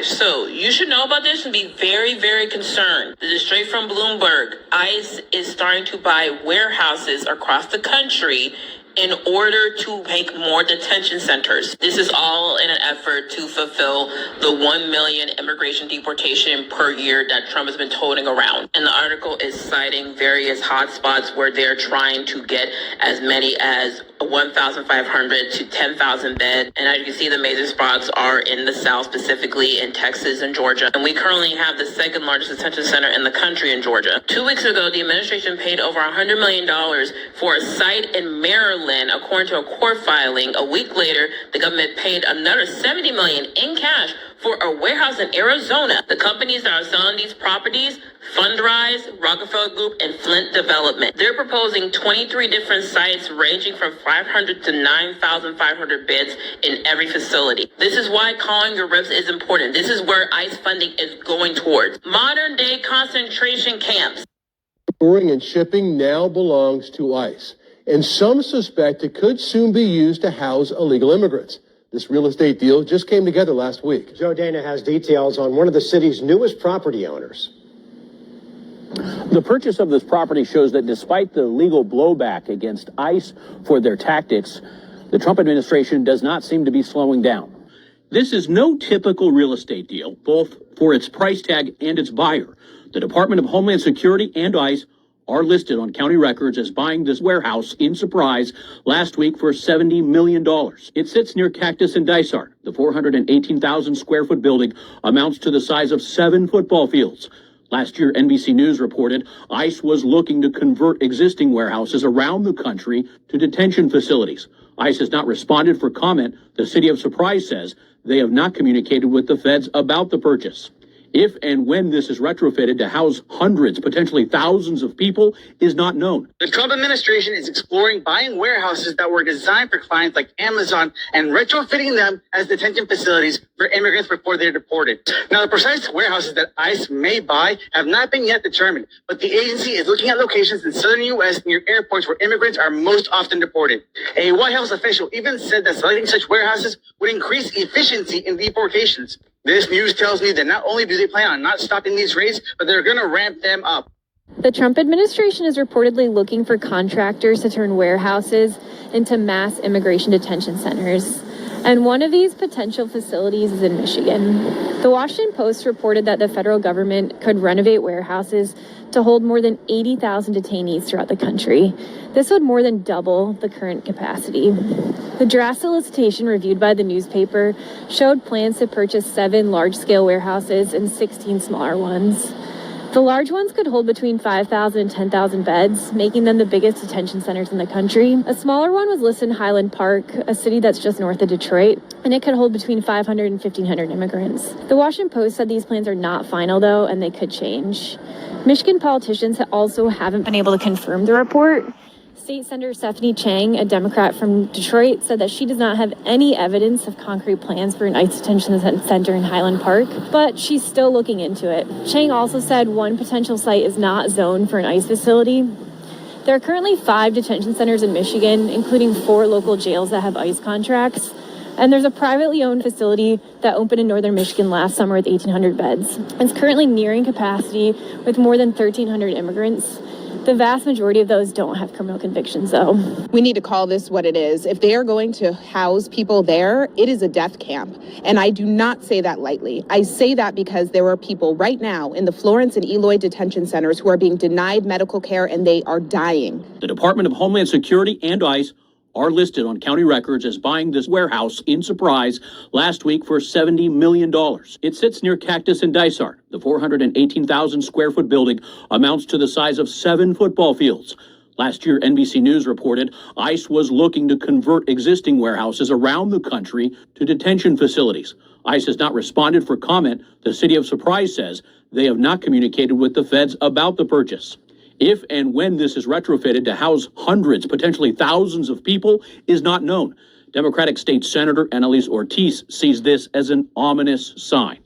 So you should know about this and be very, very concerned. This is straight from Bloomberg. ICE is starting to buy warehouses across the country in order to make more detention centers. This is all in an effort to fulfill the 1 million immigration deportation per year that Trump has been toting around. And the article is citing various hotspots where they're trying to get as many as 1,500 to 10,000 beds. And as you can see, the major spots are in the South, specifically in Texas and Georgia. And we currently have the second largest detention center in the country in Georgia. 2 weeks ago, the administration paid over $100 million for a site in Maryland, according to a court filing. A week later, the government paid another $70 million in cash for a warehouse in Arizona. The companies that are selling these properties, Fundrise, Rockefeller Group, and Flint Development. They're proposing 23 different sites ranging from 500 to 9,500 beds in every facility. This is why calling your reps is important. This is where ICE funding is going towards. Modern day concentration camps. Storing and shipping now belongs to ICE, and some suspect it could soon be used to house illegal immigrants. This real estate deal just came together last week. Joe Dana has details on one of the city's newest property owners. The purchase of this property shows that despite the legal blowback against ICE for their tactics, the Trump administration does not seem to be slowing down. This is no typical real estate deal, both for its price tag and its buyer. The Department of Homeland Security and ICE are listed on county records as buying this warehouse in Surprise last week for $70 million. It sits near Cactus and Dysart. The 418,000 square foot building amounts to the size of 7 football fields. Last year, NBC News reported ICE was looking to convert existing warehouses around the country to detention facilities. ICE has not responded for comment. The city of Surprise says they have not communicated with the feds about the purchase. If and when this is retrofitted to house hundreds, potentially thousands of people is not known. The Trump administration is exploring buying warehouses that were designed for clients like Amazon and retrofitting them as detention facilities for immigrants before they're deported. Now, the precise warehouses that ICE may buy have not been yet determined, but the agency is looking at locations in southern U.S. near airports where immigrants are most often deported. A White House official even said that selecting such warehouses would increase efficiency in deportations. This news tells me that not only do they plan on not stopping these raids, but they're going to ramp them up. The Trump administration is reportedly looking for contractors to turn warehouses into mass immigration detention centers. And one of these potential facilities is in Michigan. The Washington Post reported that the federal government could renovate warehouses to hold more than 80,000 detainees throughout the country. This would more than double the current capacity. The draft solicitation reviewed by the newspaper showed plans to purchase 7 large-scale warehouses and 16 smaller ones. The large ones could hold between 5,000 and 10,000 beds, making them the biggest detention centers in the country. A smaller one was listed in Highland Park, a city that's just north of Detroit, and it could hold between 500 and 1,500 immigrants. The Washington Post said these plans are not final, though, and they could change. Michigan politicians also haven't been able to confirm the report. State Senator Stephanie Chang, a Democrat from Detroit, said that she does not have any evidence of concrete plans for an ICE detention center in Highland Park, but she's still looking into it. Chang also said one potential site is not zoned for an ICE facility. There are currently 5 detention centers in Michigan, including 4 local jails that have ICE contracts. And there's a privately owned facility that opened in northern Michigan last summer with 1,800 beds. It's currently nearing capacity with more than 1,300 immigrants. The vast majority of those don't have criminal convictions, though. We need to call this what it is. If they are going to house people there, it is a death camp. And I do not say that lightly. I say that because there are people right now in the Florence and Eloy detention centers who are being denied medical care and they are dying. The Department of Homeland Security and ICE are listed on county records as buying this warehouse in Surprise last week for $70 million. It sits near Cactus and Dysart. The 418,000 square foot building amounts to the size of 7 football fields. Last year, NBC News reported ICE was looking to convert existing warehouses around the country to detention facilities. ICE has not responded for comment. The city of Surprise says they have not communicated with the feds about the purchase. If and when this is retrofitted to house hundreds, potentially thousands of people is not known. Democratic State Senator Annalise Ortiz sees this as an ominous sign.